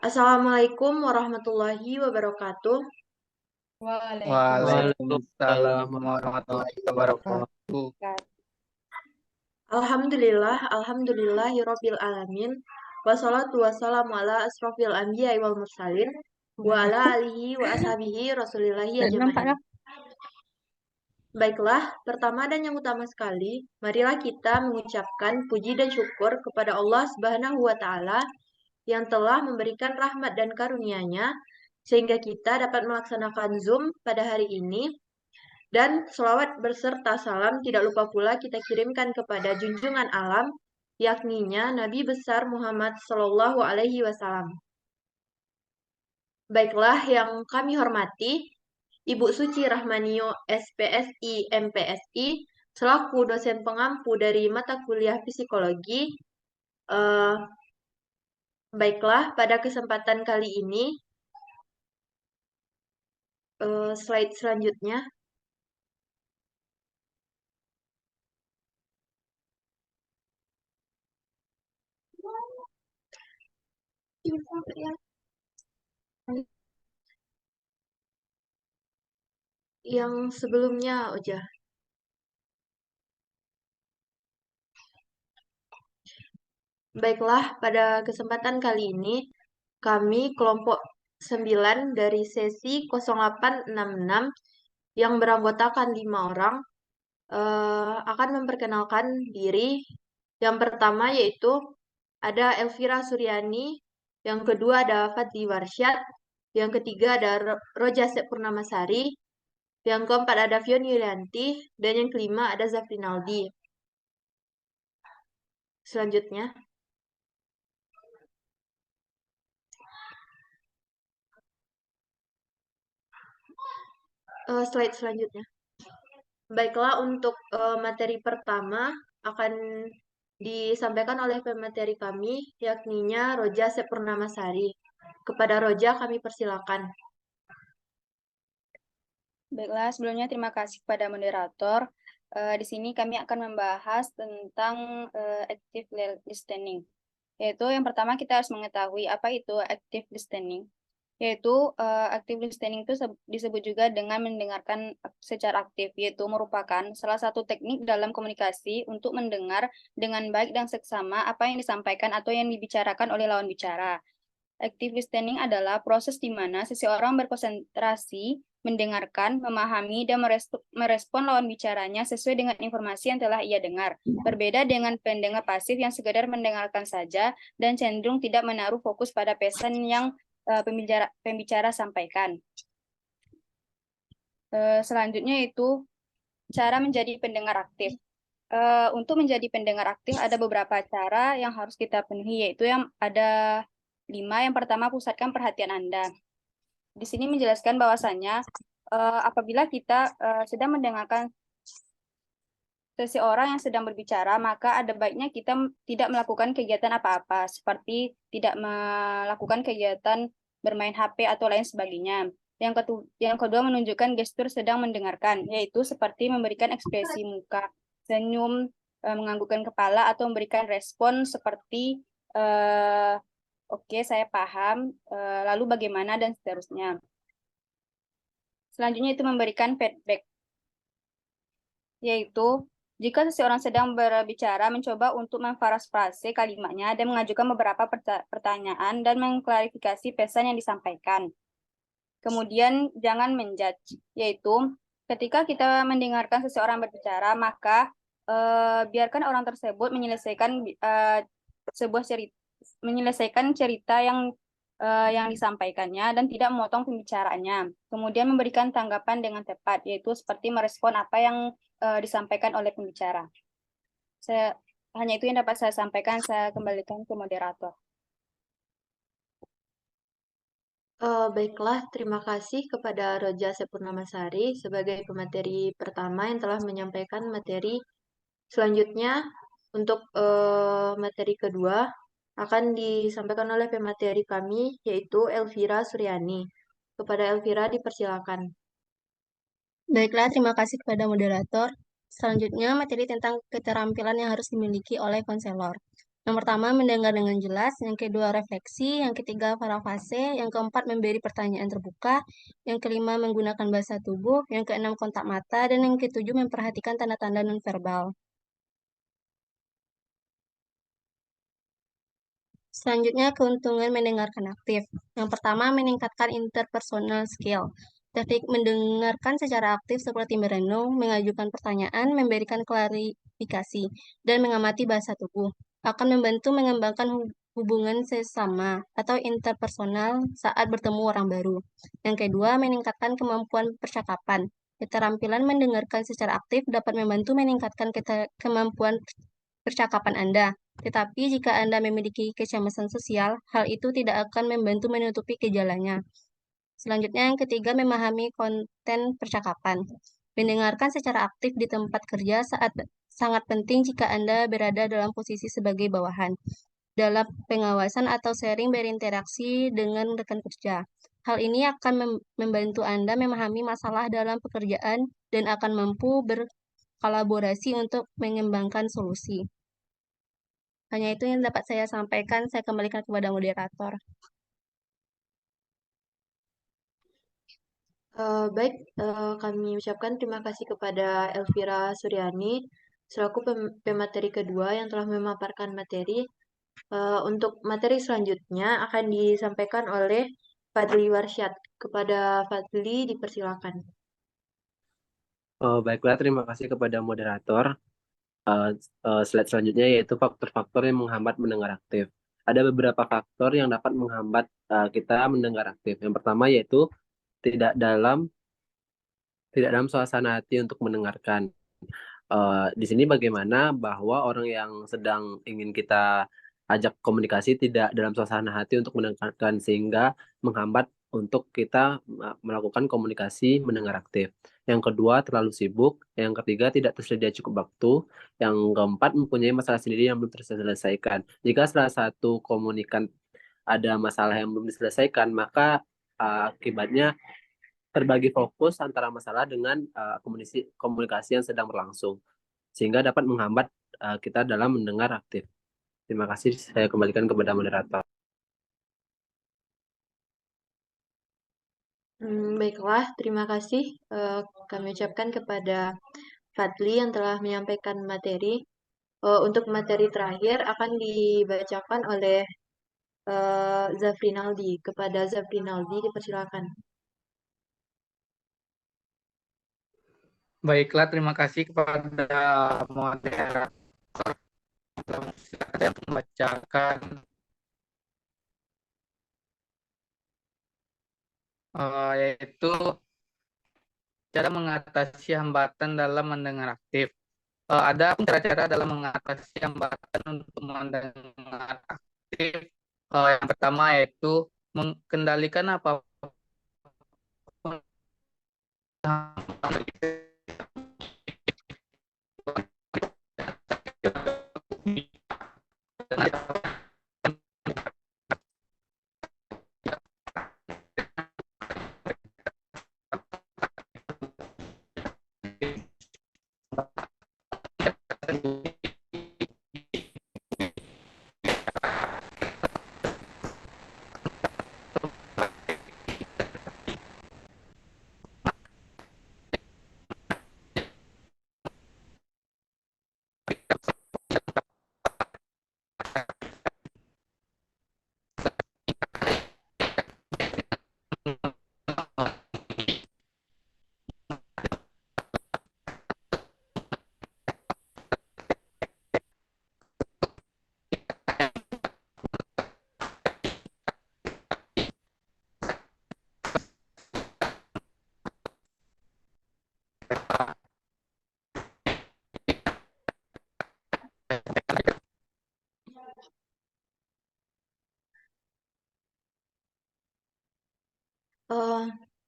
Assalamualaikum warahmatullahi wabarakatuh. Waalaikumsalam Waalaikumsalam warahmatullahi warahmatullahi wabarakatuh. wabarakatuh. Alhamdulillahirabbil alamin. Wassalatu wassalamu ala asrofil anbiya'i wal mursalin wa ala alihi wa ashabihi rasulillahi ajmain. Baiklah, pertama dan yang utama sekali, marilah kita mengucapkan puji dan syukur kepada Allah Subhanahu wa taala yang telah memberikan rahmat dan karunia-Nya sehingga kita dapat melaksanakan Zoom pada hari ini. Dan selawat berserta salam tidak lupa pula kita kirimkan kepada junjungan alam, yakninya Nabi besar Muhammad Sallallahu Alaihi Wasallam. Baiklah yang kami hormati, Ibu Suci Rahmanio SPSI MPSI, selaku dosen pengampu dari mata kuliah psikologi. Eh, Baiklah, pada kesempatan kali ini, slide selanjutnya. Yang sebelumnya, Oja. Baiklah, pada kesempatan kali ini, kami kelompok 9 dari sesi 0866 yang beranggotakan 5 orang akan memperkenalkan diri. Yang pertama yaitu ada Elvira Suryani, yang kedua ada Fadli Warsyad, yang ketiga ada Roja Purnamasari, yang keempat ada Fion Yulianti, dan yang kelima ada Zafrinaldi. Selanjutnya, slide selanjutnya. Baiklah, untuk materi pertama akan disampaikan oleh pemateri kami, yakninya Roja Sepurnamasari. Kepada Roja kami persilakan. Baiklah, sebelumnya terima kasih kepada moderator. Di sini kami akan membahas tentang active listening. Yaitu yang pertama kita harus mengetahui apa itu active listening. Yaitu active listening itu disebut juga dengan mendengarkan secara aktif, yaitu merupakan salah satu teknik dalam komunikasi untuk mendengar dengan baik dan seksama apa yang disampaikan atau yang dibicarakan oleh lawan bicara. Active listening adalah proses di mana seseorang berkonsentrasi, mendengarkan, memahami, dan merespon lawan bicaranya sesuai dengan informasi yang telah ia dengar. Berbeda dengan pendengar pasif yang sekedar mendengarkan saja dan cenderung tidak menaruh fokus pada pesan yang pembicara sampaikan. Selanjutnya itu cara menjadi pendengar aktif. Untuk menjadi pendengar aktif ada beberapa cara yang harus kita penuhi, yaitu yang ada 5. Yang pertama, pusatkan perhatian Anda. Di sini menjelaskan bahwasannya apabila kita sedang mendengarkan seseorang yang sedang berbicara, maka ada baiknya kita tidak melakukan kegiatan apa-apa, seperti tidak melakukan kegiatan bermain HP atau lain sebagainya. Yang kedua, menunjukkan gestur sedang mendengarkan, yaitu seperti memberikan ekspresi muka, senyum, menganggukkan kepala, atau memberikan respon seperti oke, saya paham, lalu bagaimana, dan seterusnya. Selanjutnya itu memberikan feedback, yaitu jika seseorang sedang berbicara, mencoba untuk memparafrase kalimatnya dan mengajukan beberapa pertanyaan dan mengklarifikasi pesan yang disampaikan. Kemudian jangan menjudge, yaitu ketika kita mendengarkan seseorang berbicara, maka biarkan orang tersebut menyelesaikan menyelesaikan cerita yang disampaikannya dan tidak memotong pembicaraannya. Kemudian memberikan tanggapan dengan tepat, yaitu seperti merespon apa yang disampaikan oleh pembicara. Hanya itu yang dapat saya sampaikan. Saya kembalikan ke moderator. Baiklah, terima kasih kepada Roja Sepurnamasari sebagai pemateri pertama yang telah menyampaikan materi. Selanjutnya, untuk materi kedua akan disampaikan oleh pemateri kami, yaitu Elvira Suryani. Kepada Elvira dipersilakan. Baiklah, terima kasih kepada moderator. Selanjutnya, materi tentang keterampilan yang harus dimiliki oleh konselor. Yang pertama, mendengar dengan jelas. Yang kedua, refleksi. Yang ketiga, parafase. Yang keempat, memberi pertanyaan terbuka. Yang kelima, menggunakan bahasa tubuh. Yang keenam, kontak mata. Dan yang ketujuh, memperhatikan tanda-tanda nonverbal. Selanjutnya, keuntungan mendengarkan aktif. Yang pertama, meningkatkan interpersonal skill. Teknik mendengarkan secara aktif seperti merenung, mengajukan pertanyaan, memberikan klarifikasi, dan mengamati bahasa tubuh akan membantu mengembangkan hubungan sesama atau interpersonal saat bertemu orang baru. Yang kedua, meningkatkan kemampuan percakapan. Keterampilan mendengarkan secara aktif dapat membantu meningkatkan kemampuan percakapan Anda. Tetapi jika Anda memiliki kecemasan sosial, hal itu tidak akan membantu menutupi gejalanya. Selanjutnya, yang ketiga, memahami konten percakapan. Mendengarkan secara aktif di tempat kerja sangat penting jika Anda berada dalam posisi sebagai bawahan, dalam pengawasan atau sering berinteraksi dengan rekan kerja. Hal ini akan membantu Anda memahami masalah dalam pekerjaan dan akan mampu berkolaborasi untuk mengembangkan solusi. Hanya itu yang dapat saya sampaikan. Saya kembalikan kepada moderator. Baik, kami ucapkan terima kasih kepada Elvira Suryani selaku pemateri kedua yang telah memaparkan materi. Untuk materi selanjutnya akan disampaikan oleh Fadli Warsyad. Kepada Fadli, dipersilakan. Baiklah, terima kasih kepada moderator. Eh, Slide selanjutnya yaitu faktor-faktor yang menghambat mendengar aktif. Ada beberapa faktor yang dapat menghambat kita mendengar aktif. Yang pertama yaitu tidak dalam tidak dalam suasana hati untuk mendengarkan. Di sini bagaimana bahwa orang yang sedang ingin kita ajak komunikasi tidak dalam suasana hati untuk mendengarkan sehingga menghambat untuk kita melakukan komunikasi mendengar aktif. Yang kedua, terlalu sibuk. Yang ketiga, tidak tersedia cukup waktu. Yang keempat, mempunyai masalah sendiri yang belum terselesaikan. Jika salah satu komunikan ada masalah yang belum diselesaikan, maka akibatnya terbagi fokus antara masalah dengan komunikasi yang sedang berlangsung sehingga dapat menghambat kita dalam mendengar aktif. Terima kasih, saya kembalikan kepada moderator. Baiklah, terima kasih kami ucapkan kepada Fadli yang telah menyampaikan materi. Untuk materi terakhir akan dibacakan oleh Zafrinaldi. Kepada Zafrinaldi, dipersilakan. Baiklah, terima kasih kepada moderator yang membacakan yaitu cara mengatasi hambatan dalam mendengar aktif. Ada cara-cara dalam mengatasi hambatan untuk mendengar aktif. Yang pertama yaitu mengendalikan apapun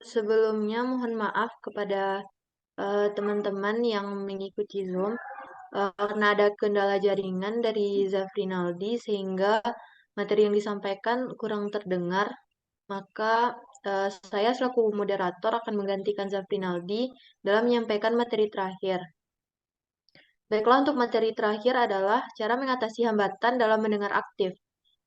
Sebelumnya mohon maaf kepada teman-teman yang mengikuti Zoom karena ada kendala jaringan dari Zafrinaldi sehingga materi yang disampaikan kurang terdengar. Maka saya selaku moderator akan menggantikan Zafrinaldi dalam menyampaikan materi terakhir. Baiklah, untuk materi terakhir adalah cara mengatasi hambatan dalam mendengar aktif.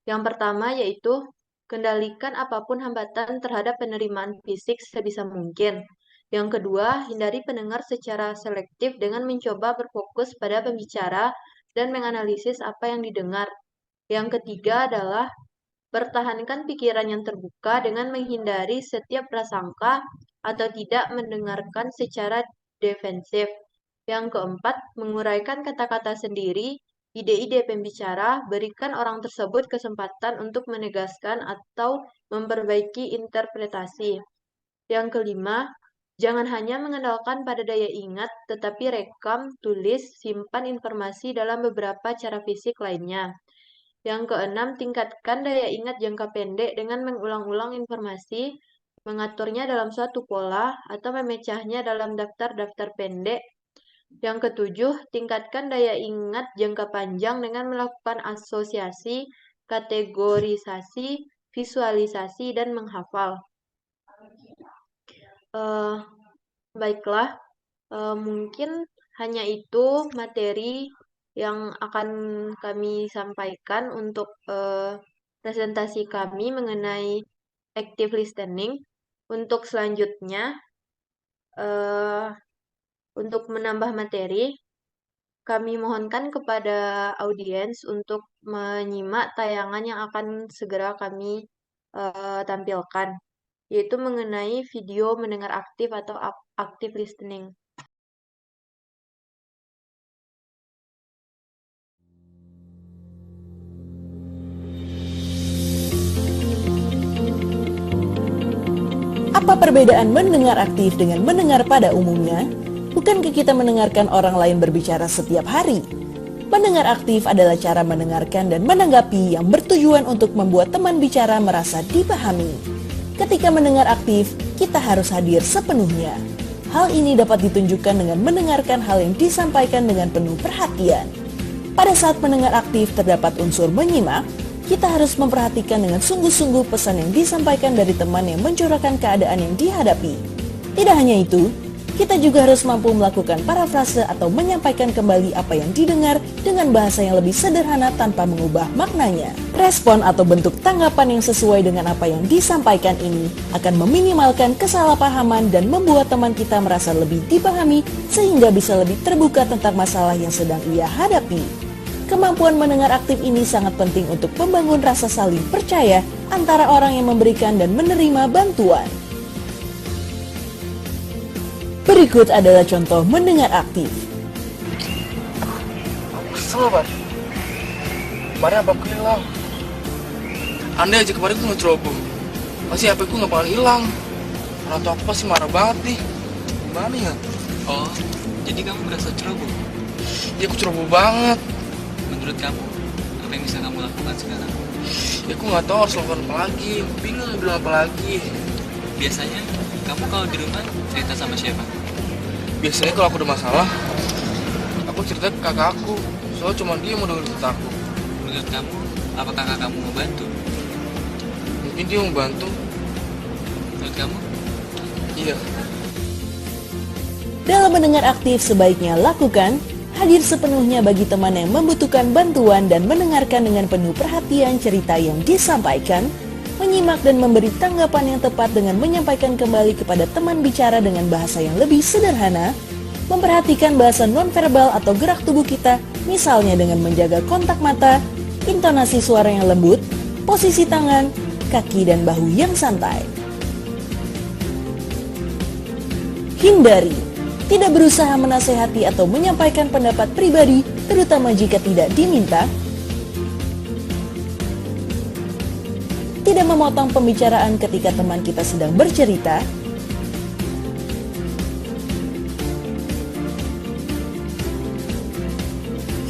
Yang pertama yaitu kendalikan apapun hambatan terhadap penerimaan fisik sebisa mungkin. Yang kedua, hindari pendengar secara selektif dengan mencoba berfokus pada pembicara dan menganalisis apa yang didengar. Yang ketiga adalah pertahankan pikiran yang terbuka dengan menghindari setiap prasangka atau tidak mendengarkan secara defensif. Yang keempat, menguraikan kata-kata sendiri, ide-ide pembicara, berikan orang tersebut kesempatan untuk menegaskan atau memperbaiki interpretasi. Yang kelima, jangan hanya mengandalkan pada daya ingat, tetapi rekam, tulis, simpan informasi dalam beberapa cara fisik lainnya. Yang keenam, tingkatkan daya ingat jangka pendek dengan mengulang-ulang informasi, mengaturnya dalam suatu pola, atau memecahnya dalam daftar-daftar pendek. Yang ketujuh, tingkatkan daya ingat jangka panjang dengan melakukan asosiasi, kategorisasi, visualisasi, dan menghafal. Baiklah, mungkin hanya itu materi yang akan kami sampaikan untuk presentasi kami mengenai active listening. Untuk selanjutnya, untuk menambah materi, kami mohonkan kepada audiens untuk menyimak tayangan yang akan segera kami tampilkan, yaitu mengenai video mendengar aktif atau active listening. Apa perbedaan mendengar aktif dengan mendengar pada umumnya? Bukankah kita mendengarkan orang lain berbicara setiap hari? Mendengar aktif adalah cara mendengarkan dan menanggapi yang bertujuan untuk membuat teman bicara merasa dipahami. Ketika mendengar aktif, kita harus hadir sepenuhnya. Hal ini dapat ditunjukkan dengan mendengarkan hal yang disampaikan dengan penuh perhatian. Pada saat mendengar aktif terdapat unsur menyimak, kita harus memperhatikan dengan sungguh-sungguh pesan yang disampaikan dari teman yang mencurahkan keadaan yang dihadapi. Tidak hanya itu, kita juga harus mampu melakukan parafrase atau menyampaikan kembali apa yang didengar dengan bahasa yang lebih sederhana tanpa mengubah maknanya. Respon atau bentuk tanggapan yang sesuai dengan apa yang disampaikan ini akan meminimalkan kesalahpahaman dan membuat teman kita merasa lebih dipahami sehingga bisa lebih terbuka tentang masalah yang sedang ia hadapi. Kemampuan mendengar aktif ini sangat penting untuk membangun rasa saling percaya antara orang yang memberikan dan menerima bantuan. Berikut adalah contoh mendengar aktif. Kesel banget. Kemarin apa aku hilang? Andai aja kemarin gue ngecerobong, pasti HP gue gak bakal hilang. Orang tua aku pasti marah banget nih. Gimana ya? Oh, jadi kamu merasa ceroboh? Ya aku ceroboh banget. Menurut kamu, apa yang bisa kamu lakukan sekarang? Ya aku gak tahu harus lakukan apa lagi. Aku bingung bilang apa lagi. Biasanya, kamu kalau di rumah cerita sama siapa? Biasanya kalau aku ada masalah, aku cerita ke kakak aku. Soalnya cuma dia yang mau dengerin cerita aku. Menurut kamu, apa kakak kamu mau bantu? Mungkin dia mau bantu. Menurut kamu? Iya. Dalam mendengar aktif sebaiknya lakukan hadir sepenuhnya bagi teman yang membutuhkan bantuan dan mendengarkan dengan penuh perhatian cerita yang disampaikan, menyimak dan memberi tanggapan yang tepat dengan menyampaikan kembali kepada teman bicara dengan bahasa yang lebih sederhana, memperhatikan bahasa nonverbal atau gerak tubuh kita, misalnya dengan menjaga kontak mata, intonasi suara yang lembut, posisi tangan, kaki dan bahu yang santai. Hindari tidak berusaha menasehati atau menyampaikan pendapat pribadi, terutama jika tidak diminta. Tidak memotong pembicaraan ketika teman kita sedang bercerita.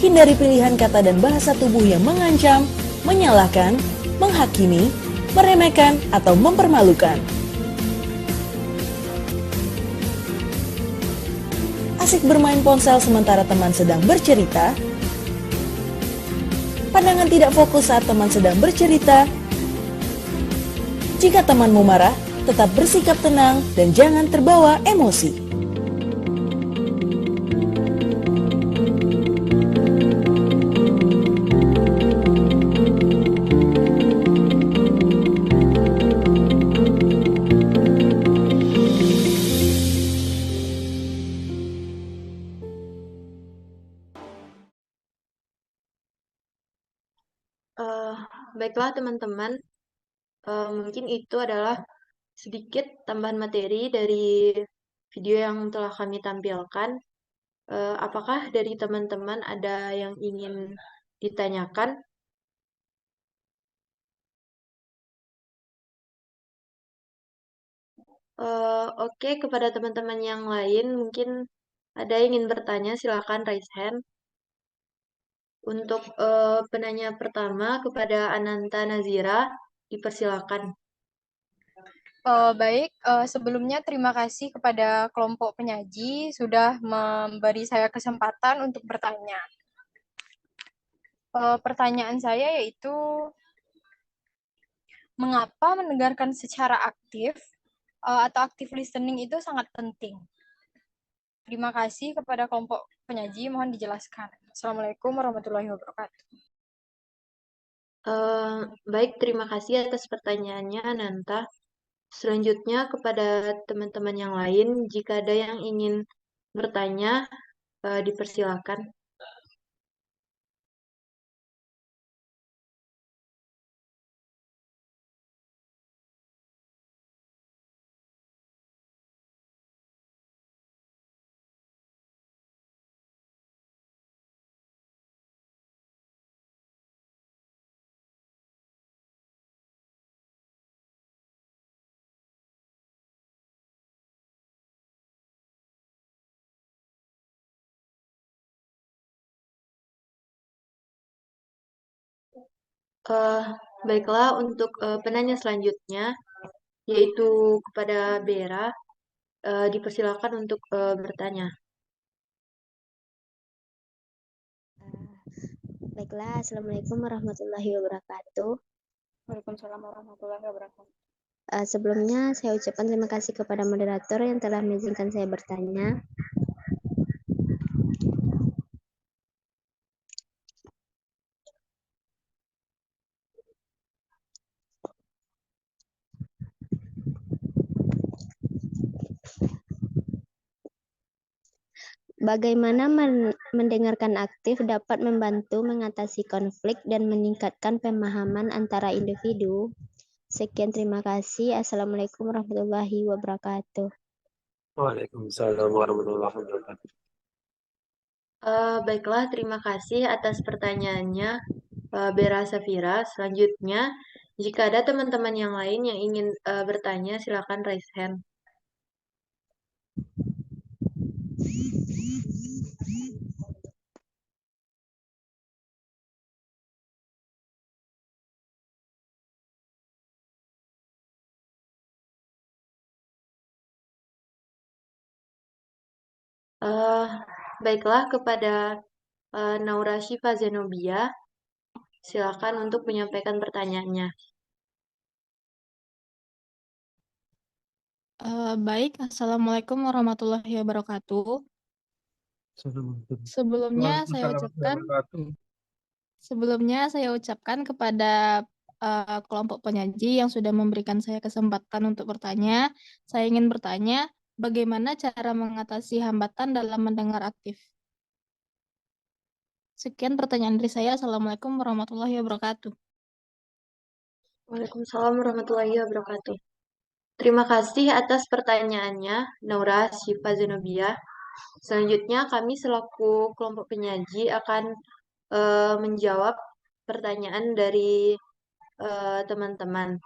Hindari pilihan kata dan bahasa tubuh yang mengancam, menyalahkan, menghakimi, meremehkan, atau mempermalukan. Asik bermain ponsel sementara teman sedang bercerita. Pandangan tidak fokus saat teman sedang bercerita. Jika temanmu marah, tetap bersikap tenang dan jangan terbawa emosi. baiklah teman-teman, mungkin itu adalah sedikit tambahan materi dari video yang telah kami tampilkan. Apakah dari teman-teman ada yang ingin ditanyakan? Oke, kepada teman-teman yang lain, mungkin ada yang ingin bertanya, silakan raise hand. Untuk penanya pertama kepada Ananta Nazira, dipersilakan. Baik, sebelumnya terima kasih kepada kelompok penyaji sudah memberi saya kesempatan untuk bertanya. Pertanyaan saya yaitu, mengapa mendengarkan secara aktif atau active listening itu sangat penting? Terima kasih kepada kelompok penyaji, mohon dijelaskan. Assalamualaikum warahmatullahi wabarakatuh. Baik, terima kasih atas pertanyaannya, Ananta. Selanjutnya kepada teman-teman yang lain, jika ada yang ingin bertanya, dipersilakan. Baiklah, untuk penanya selanjutnya, yaitu kepada Bera, dipersilakan untuk bertanya. Baiklah, Assalamualaikum warahmatullahi wabarakatuh. Waalaikumsalam warahmatullahi wabarakatuh. Sebelumnya saya ucapkan terima kasih kepada moderator yang telah mengizinkan saya bertanya. Bagaimana mendengarkan aktif dapat membantu mengatasi konflik dan meningkatkan pemahaman antara individu? Sekian, terima kasih. Assalamualaikum warahmatullahi wabarakatuh. Waalaikumsalam warahmatullahi wabarakatuh. Baiklah, terima kasih atas pertanyaannya, Bera Safira. Selanjutnya, jika ada teman-teman yang lain yang ingin bertanya, silakan raise hand. Baiklah, kepada Naura Shifa Zenobia, silakan untuk menyampaikan pertanyaannya. Baik, Assalamualaikum warahmatullahi wabarakatuh. Sebelumnya saya ucapkan kepada kelompok penyaji yang sudah memberikan saya kesempatan untuk bertanya. Saya ingin bertanya, bagaimana cara mengatasi hambatan dalam mendengar aktif? Sekian pertanyaan dari saya. Assalamualaikum warahmatullahi wabarakatuh. Waalaikumsalam warahmatullahi wabarakatuh. Terima kasih atas pertanyaannya, Naura Shifa Zenobia. Selanjutnya, kami selaku kelompok penyaji akan menjawab pertanyaan dari teman-teman.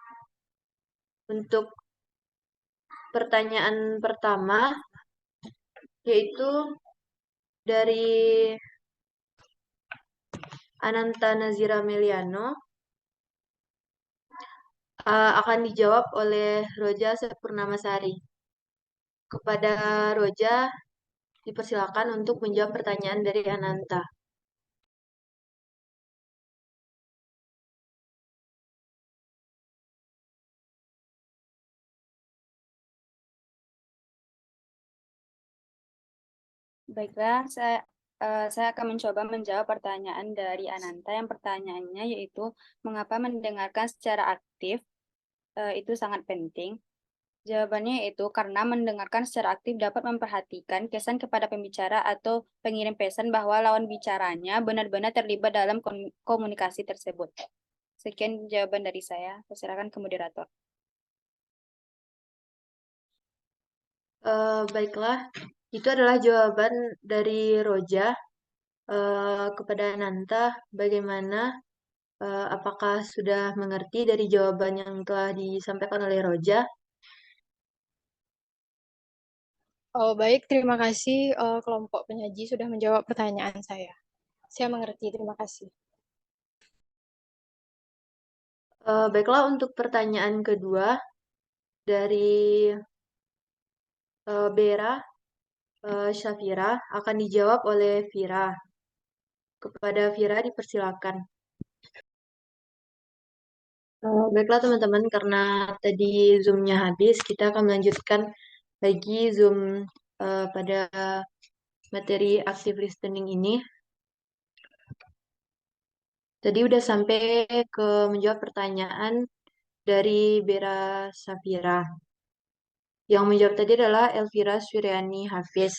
Untuk pertanyaan pertama, yaitu dari Ananta Nazira Meliano, akan dijawab oleh Roja Purnamasari. Kepada Roja, dipersilakan untuk menjawab pertanyaan dari Ananta. Baiklah, saya akan mencoba menjawab pertanyaan dari Ananta. Yang pertanyaannya yaitu, mengapa mendengarkan secara aktif itu sangat penting? Jawabannya yaitu karena mendengarkan secara aktif dapat memperhatikan kesan kepada pembicara atau pengirim pesan bahwa lawan bicaranya benar-benar terlibat dalam komunikasi tersebut. Sekian jawaban dari saya. Persilakan ke moderator. Baiklah, itu adalah jawaban dari Roja. Kepada Nanta, bagaimana? Apakah sudah mengerti dari jawaban yang telah disampaikan oleh Roja? Oh, baik, terima kasih kelompok penyaji sudah menjawab pertanyaan saya. Saya mengerti, terima kasih. Baiklah, untuk pertanyaan kedua dari Bera Syafira akan dijawab oleh Vira. Kepada Vira dipersilakan. Baiklah teman-teman, karena tadi Zoom-nya habis, kita akan melanjutkan lagi Zoom pada materi active listening ini. Tadi udah sampai ke menjawab pertanyaan dari Bera Safira. Yang menjawab tadi adalah Elvira Suryani Hafiz.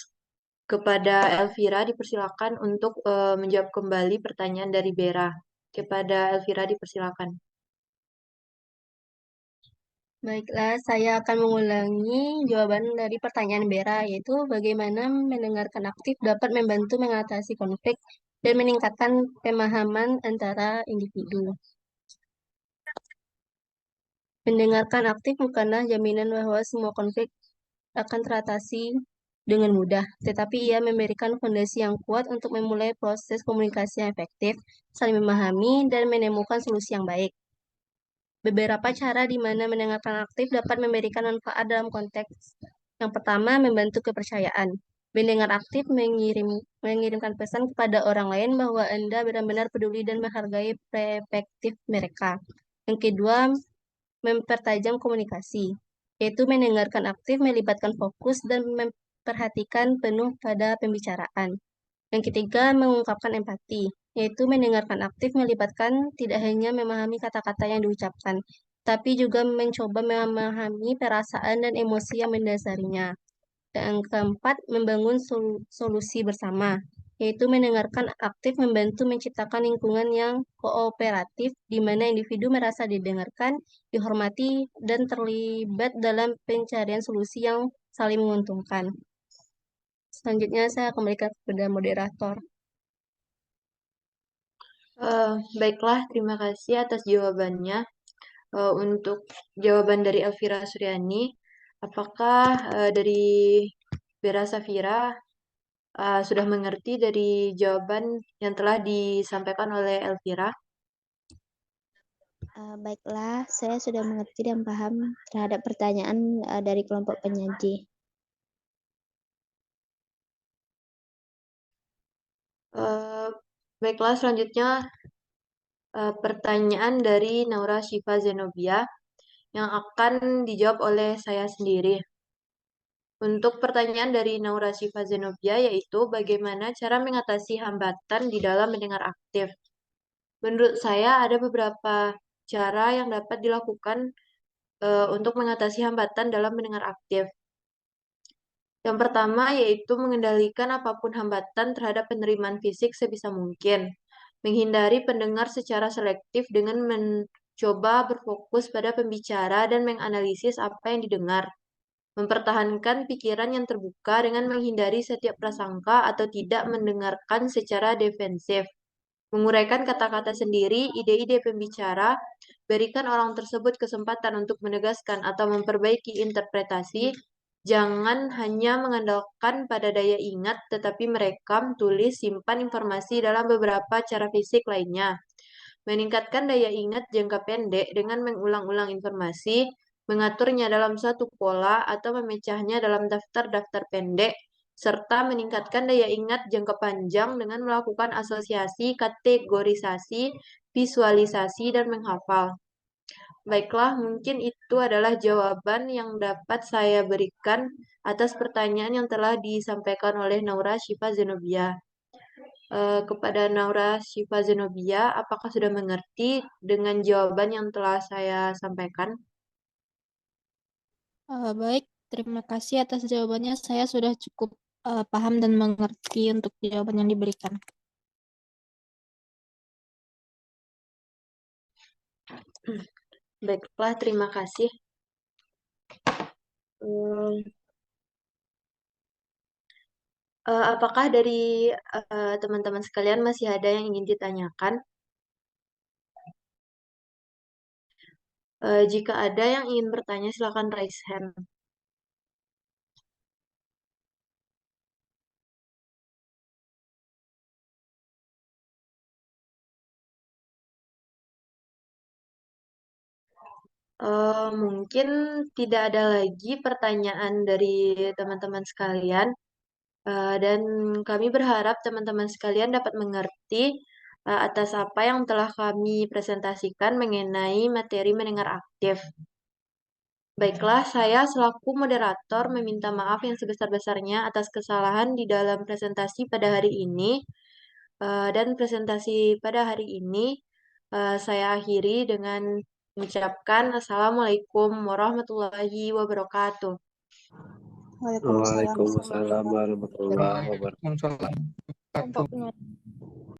Kepada Elvira dipersilakan untuk menjawab kembali pertanyaan dari Bera. Kepada Elvira dipersilakan. Baiklah, saya akan mengulangi jawaban dari pertanyaan Bera, yaitu bagaimana mendengarkan aktif dapat membantu mengatasi konflik dan meningkatkan pemahaman antara individu. Mendengarkan aktif bukanlah jaminan bahwa semua konflik akan teratasi dengan mudah, tetapi ia memberikan fondasi yang kuat untuk memulai proses komunikasi yang efektif, saling memahami, dan menemukan solusi yang baik. Beberapa cara di mana mendengarkan aktif dapat memberikan manfaat dalam konteks. Yang pertama, membantu kepercayaan. Mendengar aktif mengirimkan pesan kepada orang lain bahwa Anda benar-benar peduli dan menghargai perspektif mereka. Yang kedua, mempertajam komunikasi, yaitu mendengarkan aktif melibatkan fokus dan memperhatikan penuh pada pembicaraan. Yang ketiga, mengungkapkan empati, yaitu mendengarkan aktif melibatkan tidak hanya memahami kata-kata yang diucapkan, tapi juga mencoba memahami perasaan dan emosi yang mendasarinya. Dan yang keempat, membangun solusi bersama, yaitu mendengarkan aktif membantu menciptakan lingkungan yang kooperatif di mana individu merasa didengarkan, dihormati, dan terlibat dalam pencarian solusi yang saling menguntungkan. Selanjutnya saya kembalikan kepada moderator. Baiklah, terima kasih atas jawabannya. Untuk jawaban dari Elvira Suryani, apakah dari Bera Safira sudah mengerti dari jawaban yang telah disampaikan oleh Elvira? Baiklah, saya sudah mengerti dan paham terhadap pertanyaan dari kelompok penyaji. Baiklah, selanjutnya pertanyaan dari Naura Shiva Zenobia yang akan dijawab oleh saya sendiri. Untuk pertanyaan dari Naura Shiva Zenobia yaitu bagaimana cara mengatasi hambatan di dalam mendengar aktif. Menurut saya ada beberapa cara yang dapat dilakukan untuk mengatasi hambatan dalam mendengar aktif. Yang pertama yaitu mengendalikan apapun hambatan terhadap penerimaan fisik sebisa mungkin. Menghindari pendengar secara selektif dengan mencoba berfokus pada pembicara dan menganalisis apa yang didengar. Mempertahankan pikiran yang terbuka dengan menghindari setiap prasangka atau tidak mendengarkan secara defensif. Menguraikan kata-kata sendiri, ide-ide pembicara, berikan orang tersebut kesempatan untuk menegaskan atau memperbaiki interpretasi. Jangan hanya mengandalkan pada daya ingat, tetapi merekam, tulis, simpan informasi dalam beberapa cara fisik lainnya. Meningkatkan daya ingat jangka pendek dengan mengulang-ulang informasi, mengaturnya dalam satu pola atau memecahnya dalam daftar-daftar pendek, serta meningkatkan daya ingat jangka panjang dengan melakukan asosiasi, kategorisasi, visualisasi, dan menghafal. Baiklah, mungkin itu adalah jawaban yang dapat saya berikan atas pertanyaan yang telah disampaikan oleh Naura Shiva Zenobia. Kepada Naura Shiva Zenobia, apakah sudah mengerti dengan jawaban yang telah saya sampaikan? Baik, terima kasih atas jawabannya. Saya sudah cukup paham dan mengerti untuk jawaban yang diberikan. Baiklah, terima kasih. Apakah dari teman-teman sekalian masih ada yang ingin ditanyakan? Jika ada yang ingin bertanya, silakan raise hand. Mungkin tidak ada lagi pertanyaan dari teman-teman sekalian, dan kami berharap teman-teman sekalian dapat mengerti atas apa yang telah kami presentasikan mengenai materi mendengar aktif. Baiklah, saya selaku moderator meminta maaf yang sebesar-besarnya atas kesalahan di dalam presentasi pada hari ini. Dan presentasi pada hari ini saya akhiri dengan mengucapkan Assalamualaikum warahmatullahi wabarakatuh. Waalaikumsalam warahmatullahi wabarakatuh. Kelompok penyanyi.